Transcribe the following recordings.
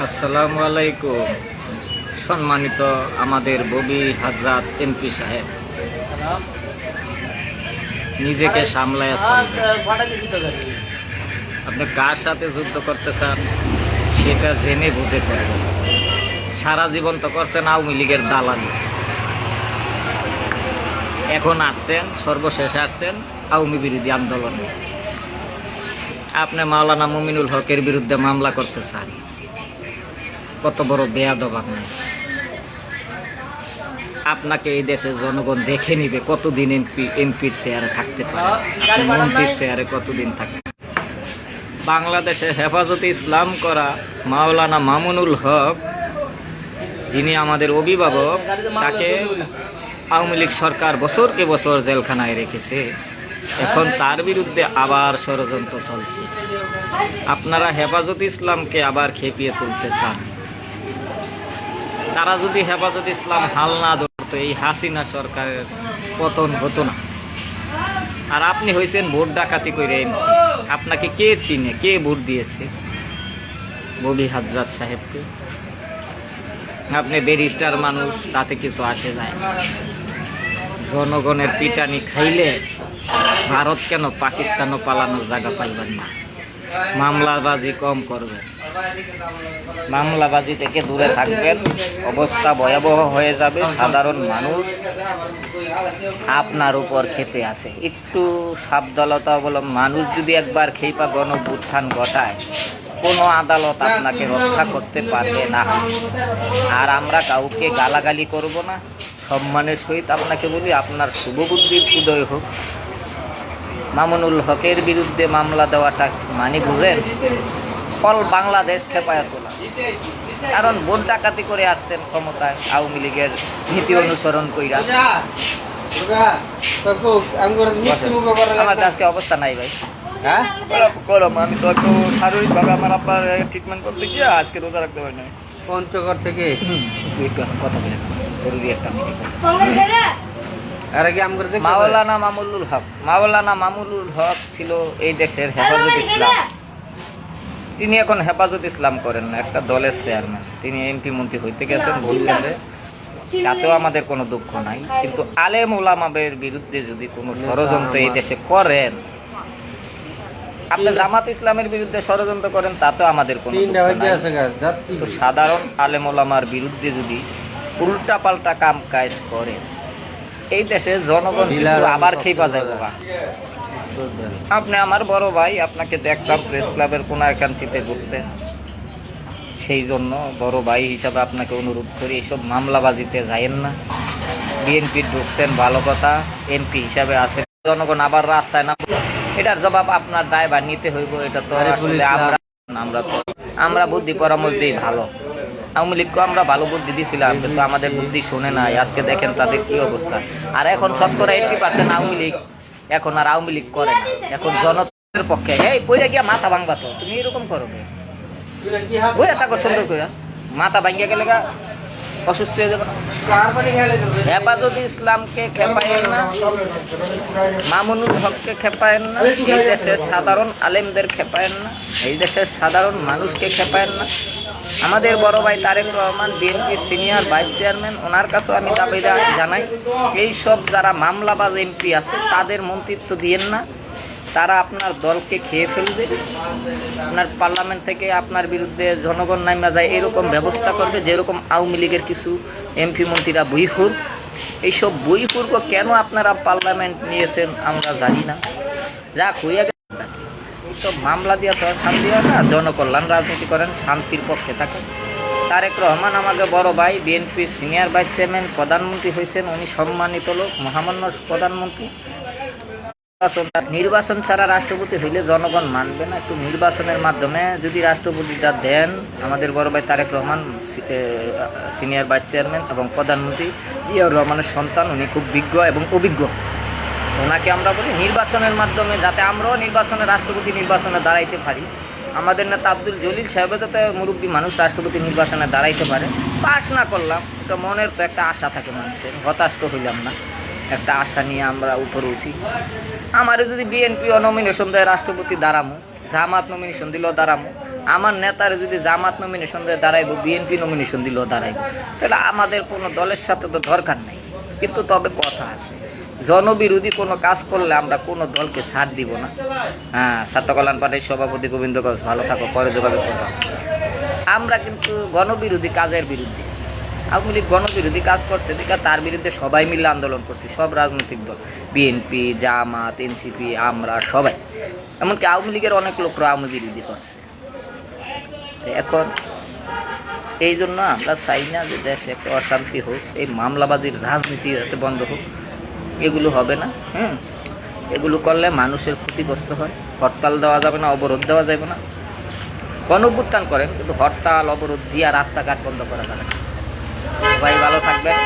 আসসালামু আলাইকুম। সম্মানিত আমাদের ববি হাজরাত এমপি সাহেব, নিজেকে সামলায় আপনি কার সাথে যুদ্ধ করতে চান সেটা জেনে বুঝে করবেন। সারা জীবন তো করছেন আওয়ামী লীগের দালালি, এখন আসছেন, সর্বশেষ আসছেন আওয়ামী বিরোধী আন্দোলনে। আপনি মাওলানা মুমিনুল হকের বিরুদ্ধে মামলা করতে চান, কত বড় বেয়াদব আপনি। আপনাকে এই দেশের জনগণ দেখে নিবে কতদিন এমপির চেয়ারে থাকতে পারে, মন্ত্রীর চেয়ারে কতদিন থাকতে। বাংলাদেশের হেফাজতে ইসলাম করা মাওলানা মামুনুল হক, যিনি আমাদের অভিভাবক, তাকে আওয়ামী লীগ সরকার বছরকে বছর জেলখানায় রেখেছে। এখন তার বিরুদ্ধে আবার ষড়যন্ত্র চলছে। আপনারা হেফাজত ইসলামকে আবার খেপিয়ে তুলতে চান। তারা যদি হেফাজত ইসলাম হাল না ধরতো, এই হাসিনা সরকারের পতন হতো না। আর আপনি হয়েছেন ভোট ডাকাতি করে। আপনাকে কে চিনে, কে ভোট দিয়েছে? ববি হাজরাত সাহেবকে। আপনি ব্যারিস্টার মানুষ, তাতে কিছু আসে যায় না। জনগণের পিটানি খাইলে ভারত কেন পাকিস্তানও পালানোর জায়গা পাইবেন না। মামলাবাজি কম করবেন, মামলাবাজি থেকে দূরে থাকবেন। অবস্থা ভয়াবহ হয়ে যাবে। সাধারণ মানুষ আপনার উপর ক্ষেপে আছে। একটু সাবধানতা অবলম্বন। মানুষ যদি একবার খেপা গণঅভ্যুত্থান ঘটায়, কোনো আদালত আপনাকে রক্ষা করতে পারবে না। আর আমরা কাউকে গালাগালি করব না, সম্মানের সহিত আপনাকে বলি, আপনার শুভবুদ্ধির উদয় হোক। মামুনুল হকের বিরুদ্ধে মামলা দেওয়াটা মানে বুঝেন? অল বাংলাদেশ খেপায় তোলা। কারণ ভোট ডাকাতি করে আসছেন ক্ষমতায় আওয়ামী লীগের নীতি অনুসরণ কইরা। আমার আজকে অবস্থা নাই ভাই। হ্যাঁ গরম, আমি তো একটু শারীরিকভাবে আমার আব্বার ট্রিটমেন্ট করতে গিয়ে আজকে রোজা রাখতে পারি না। পঞ্চগড় থেকে কথা বলে জরুরি একটা মাওলানা মামুনুল হক। মাওলানা মামুনুল হক ছিল এই দেশের হেফাজত ইসলাম। তিনি এখন হেফাজত ইসলাম করেন না, একটা দলের চেয়ারম্যান। তিনি এমপি মন্ত্রী হইতে গেছেন ভুল কেন্দ্রে, তাতেও আমাদের কোনো দুঃখ নাই। কিন্তু আলেম ওলামাদের বিরুদ্ধে যদি কোনো ষড়যন্ত্র এই দেশে করেন, আপনি জামাত ইসলামের বিরুদ্ধে ষড়যন্ত্র করেন, তাতেও আমাদের কোনো দুঃখ নাই। তো সাধারণ আলেম ওলামার বিরুদ্ধে যদি উল্টা পাল্টা কাম কাজ করে, এই দেশে জনগণ আবার খেপা যায় বাবা। আপনি আমার বড় ভাই, আপনাকে দেখলাম প্রেস ক্লাবের কোন একাঞ্চিতে ঘুরতে। সেই জন্য বড় ভাই হিসাবে আপনাকে অনুরোধ করি, এইসব মামলাবাজিতে যাইয়েন না। বিএনপি ঢুকছেন ভালো কথা, এমপি হিসাবে আছেন, জনগণ আবার রাস্তায় না, এটার জবাব আপনার দায়ভার নিতে হইব। এটা তো আসলে আমরা বুদ্ধি পরামর্শ দিই ভালো। আওয়ামী লীগকে আমরা ভালো বুদ্ধি দিয়েছিলাম, কিন্তু আমাদের বুদ্ধি শুনে নাই। আজকে দেখেন তাদের কি অবস্থা। আর এখন শতকরা 80% আওয়ামী লীগ এখন আর আওয়ামী লীগ করে না, এখন জনতার পক্ষে। এই পইরা গিয়া মাথা ভাঙবা তো, তুমি এরকম করো বইয়া থাকো সুন্দর করে, মাথা ভাঙ্গিয়া গেলে অসুস্থ হয়ে যাবে না। হেফাজত ইসলামকে খেপায়েন না, মামুনুল হককে খেপায়েন না, এই দেশের সাধারণ আলেমদের খেপায়েন না, এই দেশের সাধারণ মানুষকে খেপায়েন না। আমাদের বড় ভাই তারেক রহমান বিএনপির সিনিয়র ভাইস চেয়ারম্যান, ওনার কাছেও আমি দাবি জানাই, এই সব যারা মামলাবাজ এমপি আছে তাদের মন্ত্রিত্ব দিয়েন না। তারা আপনার দলকে খেয়ে ফেলবে। আপনার পার্লামেন্ট থেকে আপনার বিরুদ্ধে জনগণ নামা যায় এরকম ব্যবস্থা করবে, যেরকম আওয়ামী লীগের কিছু এমপি মন্ত্রীরা বইফুর। এইসব বইফুরকে কেন আপনারা পার্লামেন্ট নিয়েছেন আমরা জানি না। যা হইয়া গেছে, এইসব মামলা দিয়া তো শান্তি হয় না। জনকল্যাণ রাজনীতি করেন, শান্তির পক্ষে থাকেন। তারেক রহমান আমাকে বড় ভাই, বিএনপির সিনিয়র ভাইস চেয়ারম্যান, প্রধানমন্ত্রী হয়েছেন, উনি সম্মানিত লোক, মহামান্য প্রধানমন্ত্রী। নির্বাচন ছাড়া রাষ্ট্রপতি হইলে জনগণ মানবে না। একটু নির্বাচনের মাধ্যমে যদি রাষ্ট্রপতিটা দেন, আমাদের বড় ভাই Tarique Rahman senior vice chairman এবং প্রধানমন্ত্রী জিয়াউর রহমানের সন্তান, উনি খুব বিজ্ঞ এবং অভিজ্ঞ। ওনাকে আমরা বলি নির্বাচনের মাধ্যমে, যাতে আমরাও নির্বাচনে রাষ্ট্রপতি নির্বাচনে দাঁড়াইতে পারি। আমাদের নেতা আব্দুল জলিল সাহেব যাতে মুরব্বী মানুষ রাষ্ট্রপতি নির্বাচনে দাঁড়াইতে পারে। পাস না করলাম, তো মনের তো একটা আশা থাকে মানুষের, হতাশ তো হইলাম না, একটা আশা নিয়ে আমরা উপরে উঠি। আমারও যদি বিএনপি নমিনেশন দেয় রাষ্ট্রপতি দাঁড়ামো, জামাত নমিনেশন দিলেও দাঁড়াবো, আমার নেতারে যদি জামাত নমিনেশন দিয়ে দাঁড়াইবো, বিএনপি নমিনেশন দিলেও দাঁড়াইবো, তাহলে আমাদের কোনো দলের সাথে তো দরকার নাই। কিন্তু তবে কথা আছে, জনবিরোধী কোনো কাজ করলে আমরা কোনো দলকে ছাড় দিব না। হ্যাঁ, ছাত্র কল্যাণ পার্টির সভাপতি গোবিন্দ ঘোষ, ভালো থাকো, পরে যোগাযোগ করবো। আমরা কিন্তু গণবিরোধী কাজের বিরুদ্ধে। আওয়ামী লীগ গণবিরোধী কাজ করছে, দেখা তার বিরুদ্ধে সবাই মিলে আন্দোলন করছি, সব রাজনৈতিক দল, বিএনপি, জামাত, এনসিপি, আমরা সবাই, এমনকি আওয়ামী লীগের অনেক লোকরা আওয়ামী বিরোধী করছে। এখন এই জন্য আমরা চাই না যে দেশে একটা অশান্তি হোক, এই মামলাবাজির রাজনীতি যাতে বন্ধ হোক, এগুলো হবে না। এগুলো করলে মানুষের ক্ষতিগ্রস্ত হয়। হরতাল দেওয়া যাবে না, অবরোধ দেওয়া যাবে না। গণঅভ্যুত্থান করেন, কিন্তু হরতাল অবরোধ দিয়া রাস্তাঘাট বন্ধ করা যাবে না। সবাই ভালো থাকবেন।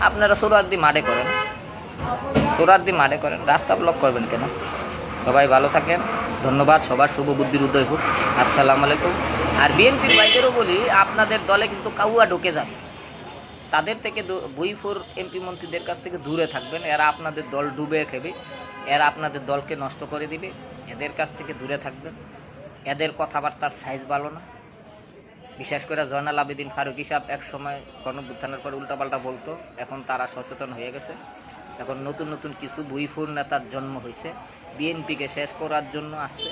আপনারা সোহরাওয়ার্দী মাঠে করেন, সোহরাওয়ার্দী মাঠে করেন, রাস্তা ব্লক করবেন কেন? সবাই ভালো থাকেন, ধন্যবাদ। সবার শুভ বুদ্ধির উদয় হোক। আসসালামু আলাইকুম। আর বিএনপির ভাইদেরও বলি, আপনাদের দলে কিন্তু কাউয়া ঢুকে যাবে, তাদের থেকে বুইফোর এমপি মন্ত্রীদের কাছ থেকে দূরে থাকবেন। এরা আপনাদের দল ডুবে খেবে, এরা আপনাদের দলকে নষ্ট করে দিবে, এদের কাছ থেকে দূরে থাকবেন। এদের কথাবার্তার সাইজ ভালো না। বিশেষ করে জয়নাল আবেদিন ফারুকী সাহেব এক সময় গণঅভ্যুত্থানের পর উল্টাপাল্টা বলতো, এখন তারা সচেতন হয়ে গেছে। এখন নতুন নতুন কিছু বুইফোর নেতার জন্ম হয়েছে, বিএনপিকে শেষ করার জন্য আসছে।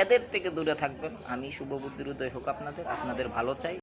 এদের থেকে দূরে থাকবেন। আমি শুভ বুদ্ধির উদয় হোক আপনাদের, আপনাদের ভালো চাই।